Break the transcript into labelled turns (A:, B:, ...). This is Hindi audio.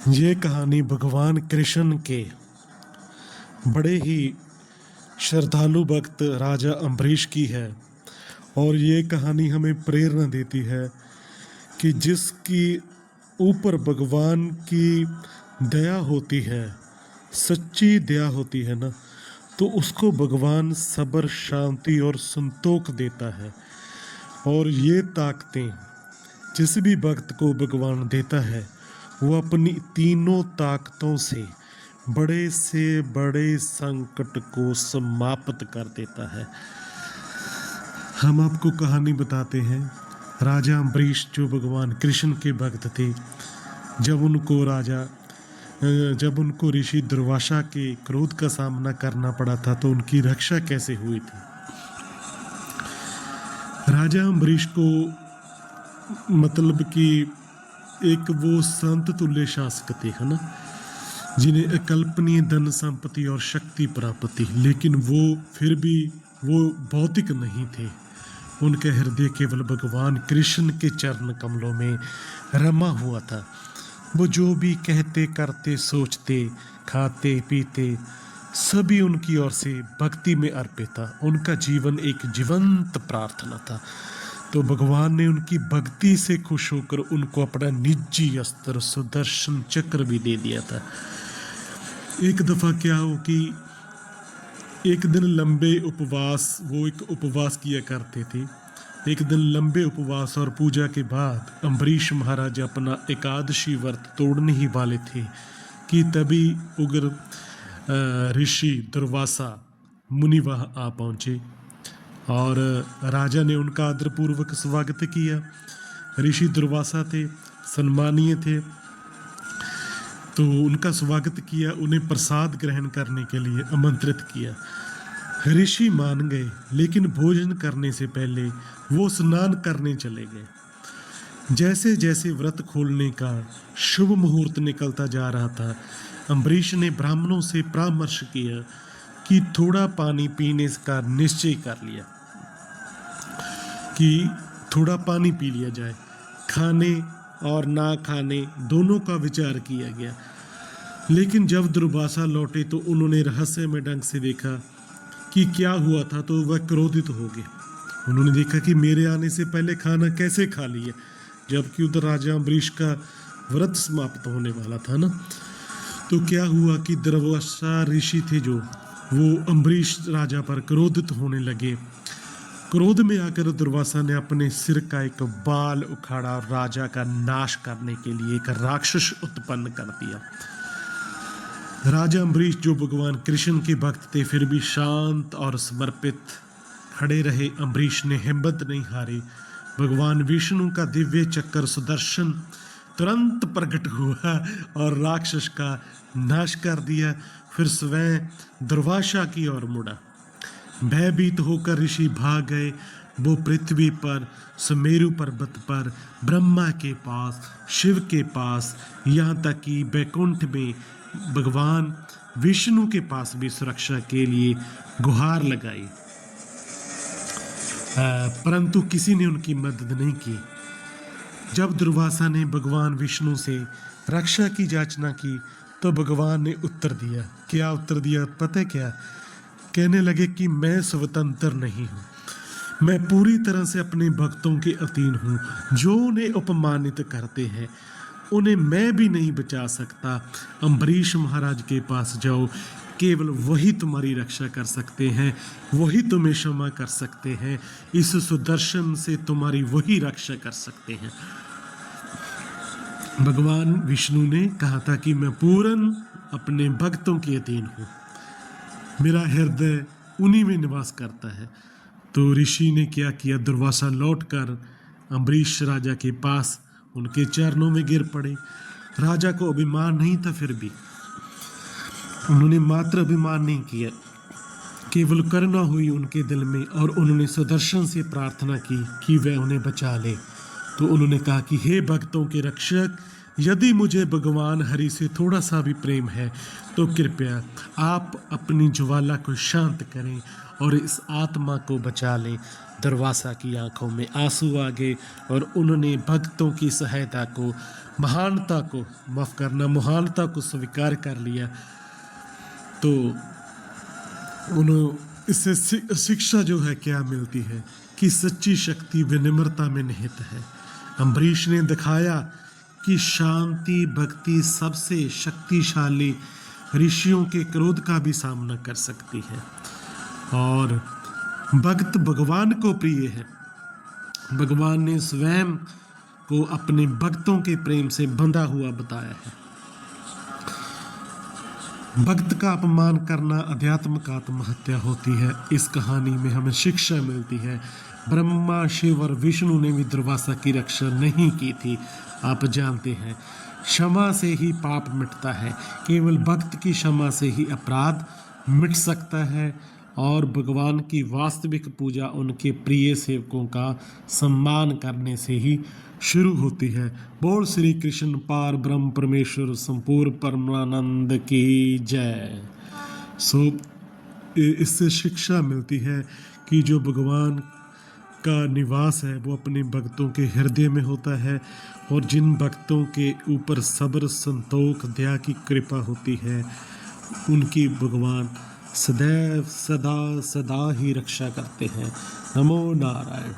A: ये कहानी भगवान कृष्ण के बड़े ही श्रद्धालु भक्त राजा अम्बरीश की है। और ये कहानी हमें प्रेरणा देती है कि जिसकी ऊपर भगवान की दया होती है, सच्ची दया होती है ना, तो उसको भगवान सब्र, शांति और संतोष देता है। और ये ताकतें जिस भी भक्त को भगवान देता है, वो अपनी तीनों ताकतों से बड़े संकट को समाप्त कर देता है। हम आपको कहानी बताते हैं। राजा अम्बरीश जो भगवान कृष्ण के भक्त थे, जब उनको ऋषि दुर्वासा के क्रोध का सामना करना पड़ा था, तो उनकी रक्षा कैसे हुई थी। राजा अम्बरीश को मतलब कि एक वो संत तुल्य शासक थे, है ना, जिन्हें अकल्पनीय धन संपत्ति और शक्ति प्राप्त थी, लेकिन वो फिर भी वो भौतिक नहीं थे। उनका हृदय केवल भगवान कृष्ण के चरण कमलों में रमा हुआ था। वो जो भी कहते, करते, सोचते, खाते, पीते, सभी उनकी ओर से भक्ति में अर्पित था। उनका जीवन एक जीवंत प्रार्थना था। तो भगवान ने उनकी भक्ति से खुश होकर उनको अपना निजी अस्त्र सुदर्शन चक्र भी दे दिया था। एक दफा क्या हो कि एक दिन लंबे उपवास, वो एक उपवास किया करते थे। एक दिन लंबे उपवास और पूजा के बाद अम्बरीश महाराज अपना एकादशी व्रत तोड़ने ही वाले थे कि तभी उग्र ऋषि दुर्वासा मुनि वहां आ पहुंचे और राजा ने उनका आदरपूर्वक स्वागत किया। ऋषि दुर्वासा थे, सम्मानीय थे, तो उनका स्वागत किया, उन्हें प्रसाद ग्रहण करने के लिए आमंत्रित किया। ऋषि मान गए, लेकिन भोजन करने से पहले वो स्नान करने चले गए। जैसे जैसे व्रत खोलने का शुभ मुहूर्त निकलता जा रहा था, अम्बरीश ने ब्राह्मणों से परामर्श किया कि थोड़ा पानी पीने का निश्चय कर लिया कि थोड़ा पानी पी लिया जाए। खाने और ना खाने दोनों का विचार किया गया। लेकिन जब दुर्वासा लौटे तो उन्होंने रहस्यमय ढंग से देखा कि क्या हुआ था, तो वह क्रोधित हो गए। उन्होंने देखा कि मेरे आने से पहले खाना कैसे खा लिया, जबकि उधर राजा अम्बरीश का व्रत समाप्त होने वाला था ना। तो क्या हुआ कि दुर्वासा ऋषि थे जो, वो अम्बरीश राजा पर क्रोधित होने लगे। क्रोध में आकर दुर्वासा ने अपने सिर का एक बाल उखाड़ा और राजा का नाश करने के लिए एक राक्षस उत्पन्न कर दिया। राजा अम्बरीश जो भगवान कृष्ण के भक्त थे, फिर भी शांत और समर्पित खड़े रहे। अम्बरीश ने हिम्मत नहीं हारी। भगवान विष्णु का दिव्य चक्र सुदर्शन तुरंत प्रकट हुआ और राक्षस का नाश कर दिया। फिर स्वयं दुर्वासा की ओर मुड़ा। भयभीत होकर ऋषि भाग गए। वो पृथ्वी पर, सुमेरु पर्वत पर, ब्रह्मा के पास, शिव के पास, यहाँ तक कि बैकुंठ में भगवान विष्णु के पास भी सुरक्षा के लिए गुहार लगाई, परंतु किसी ने उनकी मदद नहीं की। जब दुर्वासा ने भगवान विष्णु से रक्षा की याचना की, तो भगवान ने उत्तर दिया। क्या उत्तर दिया पता है क्या? कहने लगे कि मैं स्वतंत्र नहीं हूँ, मैं पूरी तरह से अपने भक्तों के अधीन हूँ। जो उन्हें अपमानित करते हैं, उन्हें मैं भी नहीं बचा सकता। अम्बरीश महाराज के पास जाओ, केवल वही तुम्हारी रक्षा कर सकते हैं, वही तुम्हें क्षमा कर सकते हैं। इस सुदर्शन से तुम्हारी वही रक्षा कर सकते हैं। भगवान विष्णु ने कहा था कि मैं पूर्ण अपने भक्तों के अधीन हूँ, मेरा हृदय उन्हीं में निवास करता है। तो ऋषि ने क्या किया, दुर्वासा लौटकर अम्बरीश राजा के पास उनके चरणों में गिर पड़े। राजा को अभिमान नहीं था, फिर भी उन्होंने मात्र अभिमान नहीं किया, केवल करुणा हुई उनके दिल में, और उन्होंने सुदर्शन से प्रार्थना की कि वह उन्हें बचा ले। तो उन्होंने कहा कि हे भक्तों के रक्षक, यदि मुझे भगवान हरि से थोड़ा सा भी प्रेम है तो कृपया आप अपनी ज्वाला को शांत करें और इस आत्मा को बचा लें। दुर्वासा की आंखों में आंसू आ गए और उन्होंने भक्तों की सहायता को, महानता को स्वीकार कर लिया। तो उन्होंने इससे शिक्षा जो है क्या मिलती है कि सच्ची शक्ति विनम्रता में निहित है। अम्बरीश ने दिखाया कि शांति भक्ति सबसे शक्तिशाली ऋषियों के क्रोध का भी सामना कर सकती है और भक्त भगवान को प्रिय है। भगवान ने स्वयं को अपने भक्तों के प्रेम से बंधा हुआ बताया है। भक्त का अपमान करना अध्यात्म का आत्महत्या होती है। इस कहानी में हमें शिक्षा मिलती है। ब्रह्मा शिव और विष्णु ने भी दुर्वासा की रक्षा नहीं की थी। आप जानते हैं क्षमा से ही पाप मिटता है, केवल भक्त की क्षमा से ही अपराध मिट सकता है और भगवान की वास्तविक पूजा उनके प्रिय सेवकों का सम्मान करने से ही शुरू होती है। बोल श्री कृष्ण पार ब्रह्म परमेश्वर संपूर्ण परमानंद की जय। इससे शिक्षा मिलती है कि जो भगवान का निवास है वो अपने भक्तों के हृदय में होता है और जिन भक्तों के ऊपर सब्र संतोष दया की कृपा होती है उनकी भगवान सदैव सदा सदा ही रक्षा करते हैं। नमो नारायण।